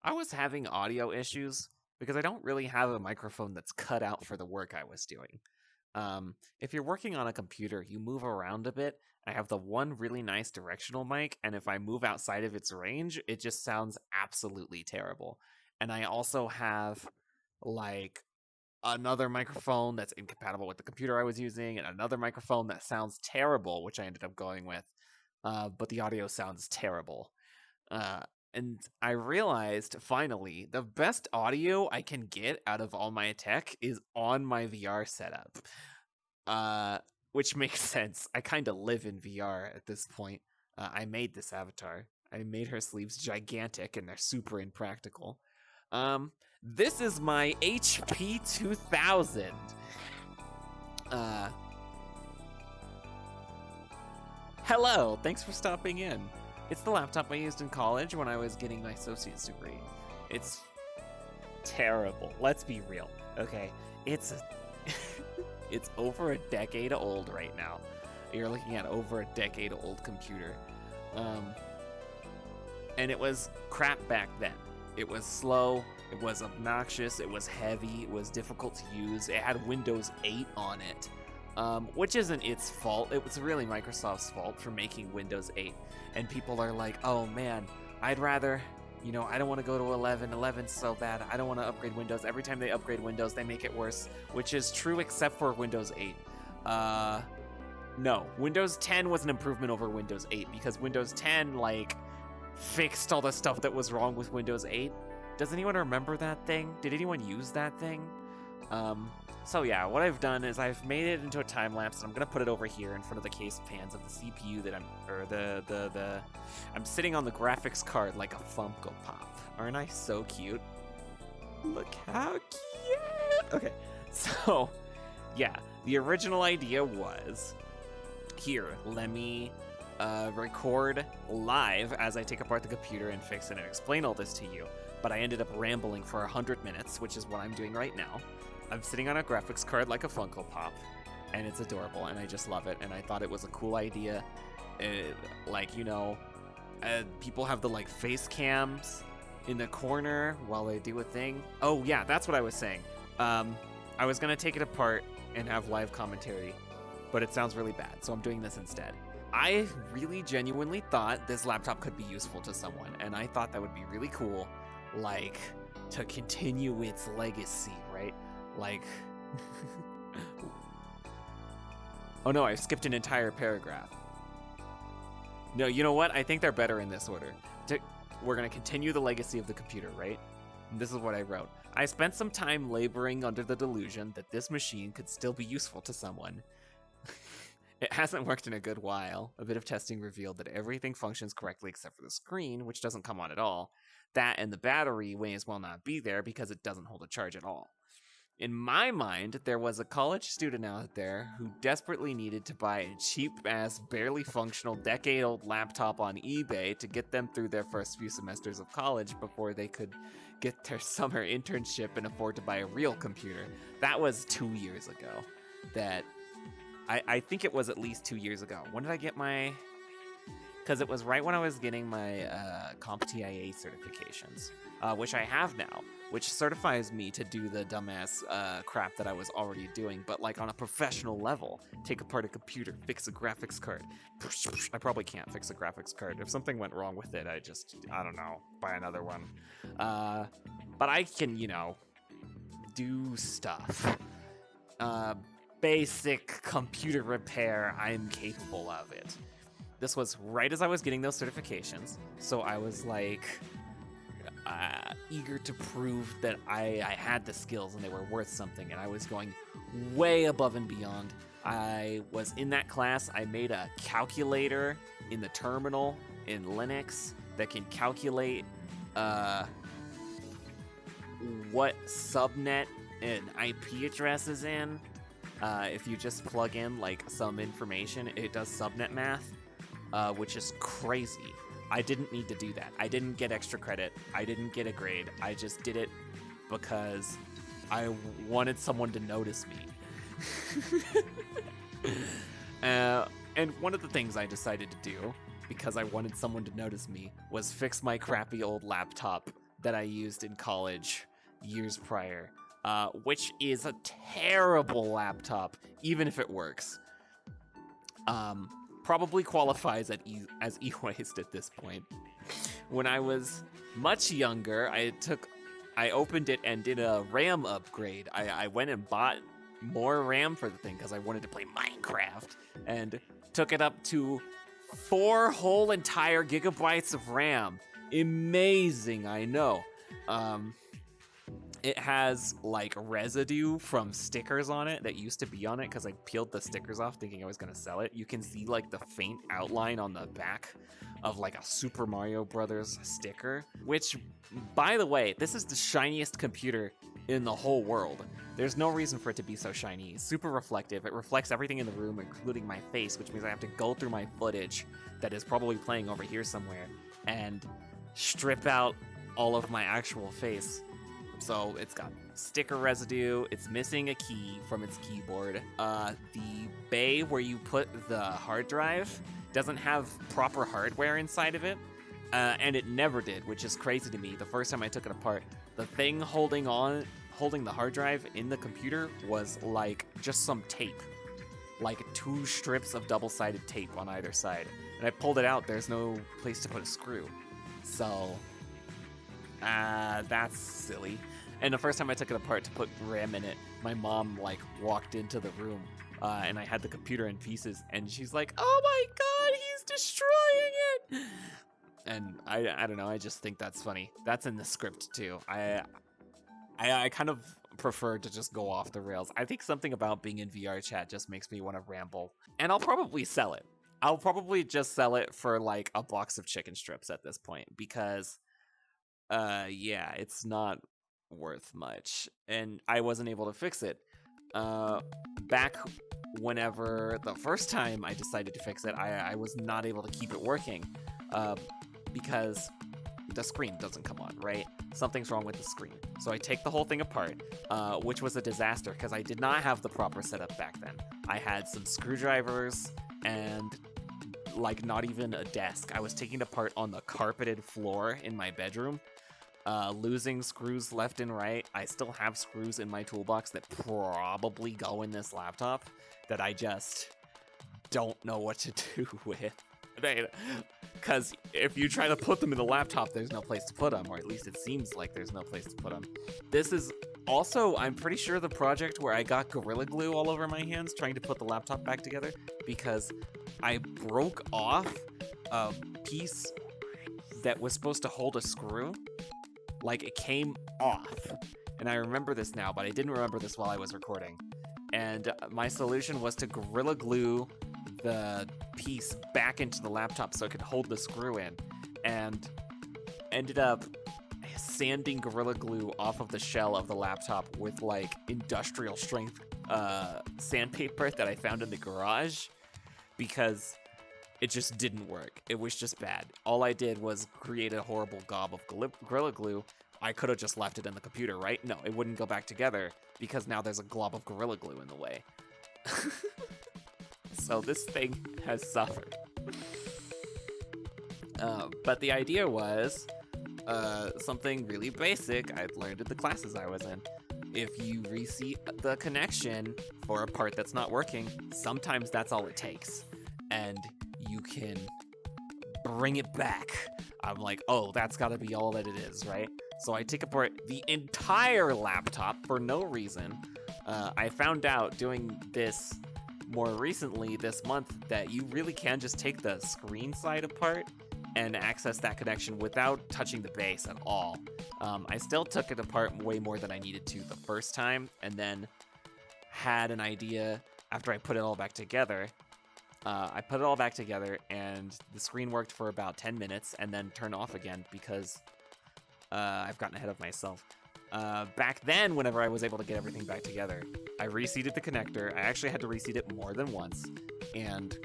I was having audio issues because I don't really have a microphone that's cut out for the work I was doing. If you're working on a computer, you move around a bit. I have the one really nice directional mic, and if I move outside of its range, it just sounds absolutely terrible. And I also have like another microphone that's incompatible with the computer I was using, and another microphone that sounds terrible, which I ended up going with. But the audio sounds terrible. Uh, and I realized finally the best audio I can get out of all my tech is on my VR setup. Which makes sense. I kind of live in VR at this point. I made this avatar. I made her sleeves gigantic and they're super impractical. This is my HP 2000. Hello, thanks for stopping in. It's the laptop I used in college when I was getting my associate's degree. It's terrible. Let's be real, okay? It's over a decade old right now. You're looking at over a decade old computer. And it was crap back then. It was slow, it was obnoxious, it was heavy, it was difficult to use. It had Windows 8 on it. Which isn't its fault. It was really Microsoft's fault for making Windows 8. And people are like, oh man, I'd rather, I don't want to go to 11. 11's so bad. I don't want to upgrade Windows. Every time they upgrade Windows, they make it worse, which is true except for Windows 8. No, Windows 10 was an improvement over Windows 8 because Windows 10, fixed all the stuff that was wrong with Windows 8. Does anyone remember that thing? Did anyone use that thing? So yeah, what I've done is I've made it into a time lapse, and I'm gonna put it over here in front of the case pans of the CPU that I'm sitting on the graphics card like a Funko Pop. Aren't I so cute? Look how cute. Okay, so yeah, the original idea was here. Let me record live as I take apart the computer and fix it and explain all this to you. But I ended up rambling for 100 minutes, which is what I'm doing right now. I'm sitting on a graphics card like a Funko Pop, and it's adorable, and I just love it, and I thought it was a cool idea. People have the, face cams in the corner while they do a thing. Oh, yeah, that's what I was saying. I was going to take it apart and have live commentary, but it sounds really bad, so I'm doing this instead. I really genuinely thought this laptop could be useful to someone, and I thought that would be really cool, to continue its legacy, right? Oh no, I skipped an entire paragraph. No, you know what? I think they're better in this order. We're going to continue the legacy of the computer, right? And this is what I wrote. I spent some time laboring under the delusion that this machine could still be useful to someone. It hasn't worked in a good while. A bit of testing revealed that everything functions correctly except for the screen, which doesn't come on at all. That and the battery may as well not be there because it doesn't hold a charge at all. In my mind, there was a college student out there who desperately needed to buy a cheap-ass, barely functional, decade-old laptop on eBay to get them through their first few semesters of college before they could get their summer internship and afford to buy a real computer. That was 2 years ago. I think it was at least 2 years ago. When did I get my... Because it was right when I was getting my CompTIA certifications, which I have now, which certifies me to do the dumbass crap that I was already doing, but on a professional level. Take apart a computer, fix a graphics card. I probably can't fix a graphics card. If something went wrong with it, I don't know, buy another one. But I can, do stuff. Basic computer repair, I'm capable of it. This was right as I was getting those certifications, so I was eager to prove that I had the skills and they were worth something, and I was going way above and beyond. I was in that class. I made a calculator in the terminal in Linux that can calculate what subnet an IP address is in. If you just plug in some information, it does subnet math. Which is crazy. I didn't need to do that. I didn't get extra credit. I didn't get a grade. I just did it because I wanted someone to notice me. And one of the things I decided to do, because I wanted someone to notice me, was fix my crappy old laptop that I used in college years prior, which is a terrible laptop, even if it works. Probably qualifies as e-waste at this point. When I was much younger, I opened it and did a RAM upgrade. I went and bought more RAM for the thing because I wanted to play Minecraft, and took it up to 4 whole entire gigabytes of RAM. Amazing, I know. It has like residue from stickers on it that used to be on it because I peeled the stickers off thinking I was gonna sell it. You can see like the faint outline on the back of like a Super Mario Brothers sticker, which, by the way, this is the shiniest computer in the whole world. There's no reason for it to be so shiny. It's super reflective. It reflects everything in the room, including my face, which means I have to go through my footage that is probably playing over here somewhere and strip out all of my actual face. So it's got sticker residue, it's missing a key from its keyboard. The bay where you put the hard drive doesn't have proper hardware inside of it, and it never did, which is crazy to me. The first time I took it apart, the thing holding the hard drive in the computer was like just some tape, like 2 strips of double-sided tape on either side. And I pulled it out, there's no place to put a screw. So that's silly. And the first time I took it apart to put RAM in it, my mom like walked into the room, and I had the computer in pieces, and she's like, "Oh my god, he's destroying it!" And I don't know, I just think that's funny. That's in the script too. I kind of prefer to just go off the rails. I think something about being in VR chat just makes me want to ramble, and I'll probably sell it. I'll probably just sell it for like a box of chicken strips at this point, because yeah, it's not worth much, and I wasn't able to fix it. Back whenever the first time I decided to fix it, I was not able to keep it working, because the screen doesn't come on, right? Something's wrong with the screen. So I take the whole thing apart, which was a disaster because I did not have the proper setup back then. I had some screwdrivers and like not even a desk. I was taking it apart on the carpeted floor in my bedroom, losing screws left and right. I still have screws in my toolbox that probably go in this laptop that I just don't know what to do with. Because if you try to put them in the laptop, there's no place to put them, or at least it seems like there's no place to put them. This is also, I'm pretty sure, the project where I got Gorilla Glue all over my hands trying to put the laptop back together, because I broke off a piece that was supposed to hold a screw. Like, it came off. And I remember this now, but I didn't remember this while I was recording. And my solution was to Gorilla Glue the piece back into the laptop so it could hold the screw in, and ended up sanding Gorilla Glue off of the shell of the laptop with like industrial strength sandpaper that I found in the garage, because it just didn't work. It was just bad. All I did was create a horrible gob of Gorilla Glue. I could have just left it in the computer, right? No, it wouldn't go back together because now there's a glob of Gorilla Glue in the way. So this thing has suffered. But the idea was something really basic I'd learned in the classes I was in. If you reseat the connection for a part that's not working, sometimes that's all it takes. And you can bring it back. I'm like, oh, that's gotta be all that it is, right? So I take apart the entire laptop for no reason. I found out doing this more recently this month that you really can just take the screen side apart and access that connection without touching the base at all. I still took it apart way more than I needed to the first time, and then had an idea after I put it all back together. I put it all back together, and the screen worked for about 10 minutes and then turned off again because I've gotten ahead of myself. Back then, whenever I was able to get everything back together, I reseated the connector. I actually had to reseat it more than once, and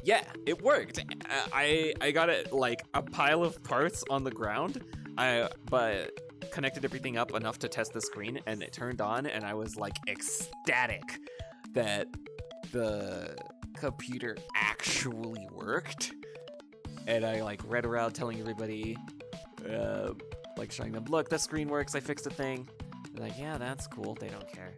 yeah, it worked. I got it like a pile of parts on the ground, but connected everything up enough to test the screen, and it turned on, and I was like ecstatic that the computer actually worked. And I like read around telling everybody, like showing them, look, the screen works, I fixed a thing. They're like, yeah, that's cool, they don't care.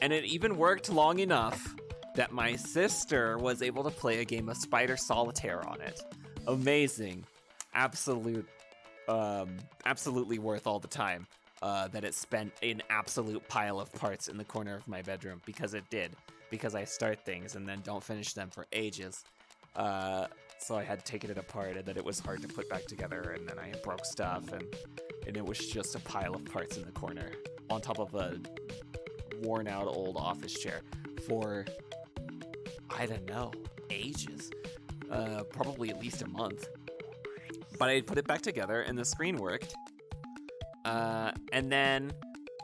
And it even worked long enough that my sister was able to play a game of Spider Solitaire on it. Amazing. Absolutely worth all the time that it spent an absolute pile of parts in the corner of my bedroom, because it did. Because I start things and then don't finish them for ages. So I had taken it apart, and then it was hard to put back together, and then I broke stuff, and it was just a pile of parts in the corner on top of a worn out old office chair for, I don't know, ages. Probably at least a month. But I put it back together and the screen worked. And then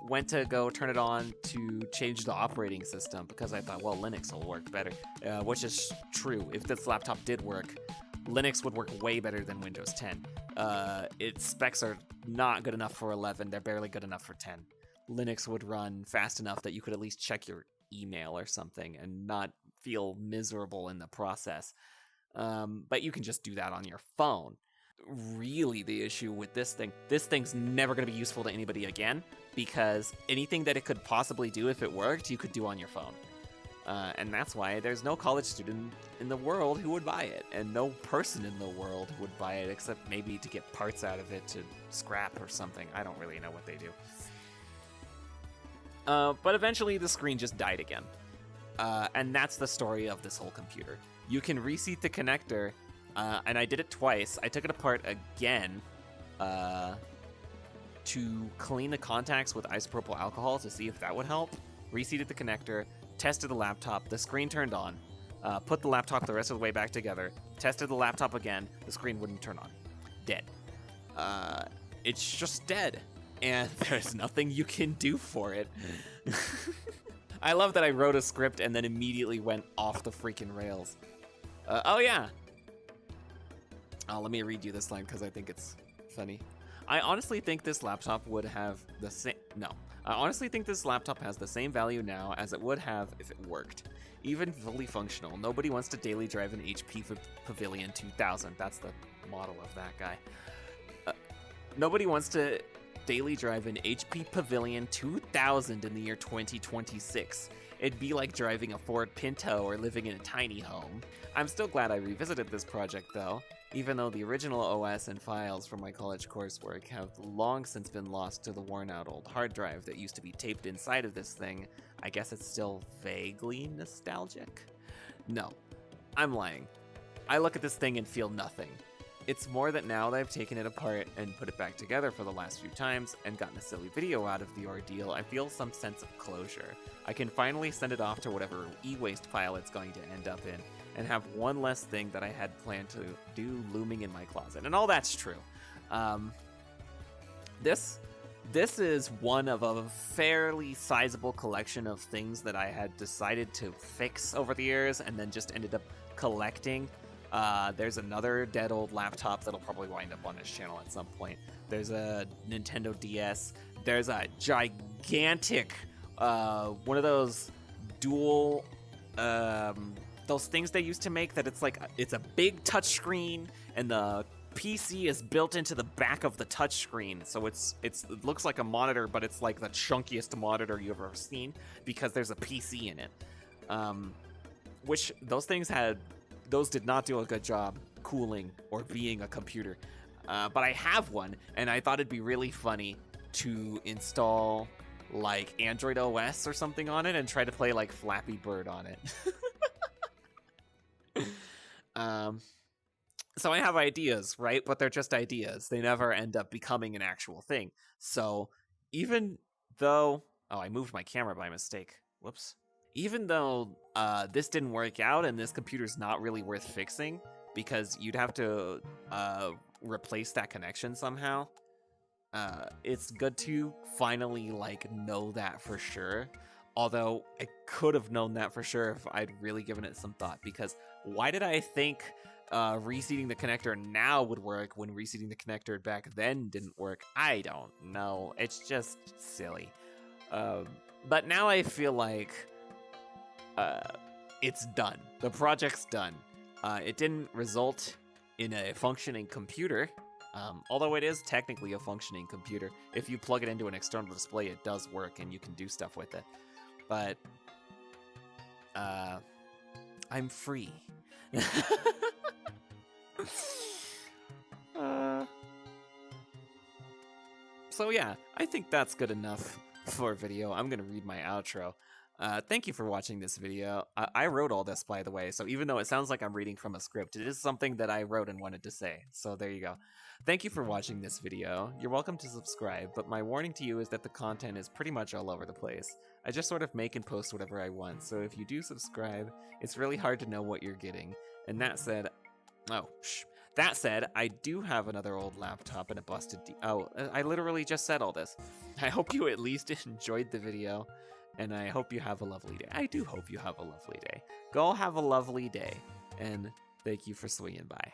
went to go turn it on to change the operating system because I thought, well, Linux will work better, which is true. If this laptop did work, Linux would work way better than Windows 10. Its specs are not good enough for 11. They're barely good enough for 10. Linux would run fast enough that you could at least check your email or something and not feel miserable in the process. But you can just do that on your phone. Really, the issue with this thing's never going to be useful to anybody again, because anything that it could possibly do if it worked, you could do on your phone. And that's why there's no college student in the world who would buy it, and no person in the world who would buy it, except maybe to get parts out of it to scrap or something. I don't really know what they do. But eventually the screen just died again. And that's the story of this whole computer. You can reseat the connector, and I did it twice. I took it apart again to clean the contacts with isopropyl alcohol to see if that would help. Reseated the connector, tested the laptop, the screen turned on, put the laptop the rest of the way back together, tested the laptop again, the screen wouldn't turn on. Dead. It's just dead, and there's nothing you can do for it. I love that I wrote a script and then immediately went off the freaking rails. Oh yeah. Let me read you this line because I think it's funny. I honestly think this laptop would have the same... No. I honestly think this laptop has the same value now as it would have if it worked. Even fully functional. Nobody wants to daily drive an HP Pavillion 2000. That's the model of that guy. Nobody wants to daily drive an HP Pavillion 2000 in the year 2026. It'd be like driving a Ford Pinto or living in a tiny home. I'm still glad I revisited this project though, even though the original OS and files from my college coursework have long since been lost to the worn out old hard drive that used to be taped inside of this thing. I guess it's still vaguely nostalgic? No, I'm lying. I look at this thing and feel nothing. It's more that now that I've taken it apart and put it back together for the last few times and gotten a silly video out of the ordeal, I feel some sense of closure. I can finally send it off to whatever e-waste pile it's going to end up in and have one less thing that I had planned to do looming in my closet. And all that's true. This is one of a fairly sizable collection of things that I had decided to fix over the years and then just ended up collecting. There's another dead old laptop that'll probably wind up on this channel at some point. There's a Nintendo DS. There's a gigantic, one of those dual, those things they used to make that it's a big touchscreen and the PC is built into the back of the touchscreen, so it looks like a monitor, but it's like the chunkiest monitor you've ever seen because there's a PC in it. Which those did not do a good job cooling or being a computer. But I have one, and I thought it'd be really funny to install like Android OS or something on it and try to play like Flappy Bird on it. So I have ideas, right? But they're just ideas. They never end up becoming an actual thing. So even though... Oh, I moved my camera by mistake. Whoops. Even though this didn't work out and this computer's not really worth fixing because you'd have to replace that connection somehow, it's good to finally know that for sure. Although I could have known that for sure if I'd really given it some thought, because why did I think reseating the connector now would work when reseating the connector back then didn't work? I don't know. It's just silly. But now I feel like it's done. The project's done. It didn't result in a functioning computer, although it is technically a functioning computer. If you plug it into an external display, it does work and you can do stuff with it. But I'm free. So yeah, I think that's good enough for a video. I'm gonna read my outro. Thank you for watching this video. I wrote all this, by the way, so even though it sounds like I'm reading from a script, it is something that I wrote and wanted to say. So there you go. Thank you for watching this video. You're welcome to subscribe, but my warning to you is that the content is pretty much all over the place. I just sort of make and post whatever I want, so if you do subscribe, it's really hard to know what you're getting. And that said, that said, I do have another old laptop and a busted I literally just said all this. I hope you at least enjoyed the video, and I hope you have a lovely day. I do hope you have a lovely day. Go have a lovely day, and thank you for swinging by.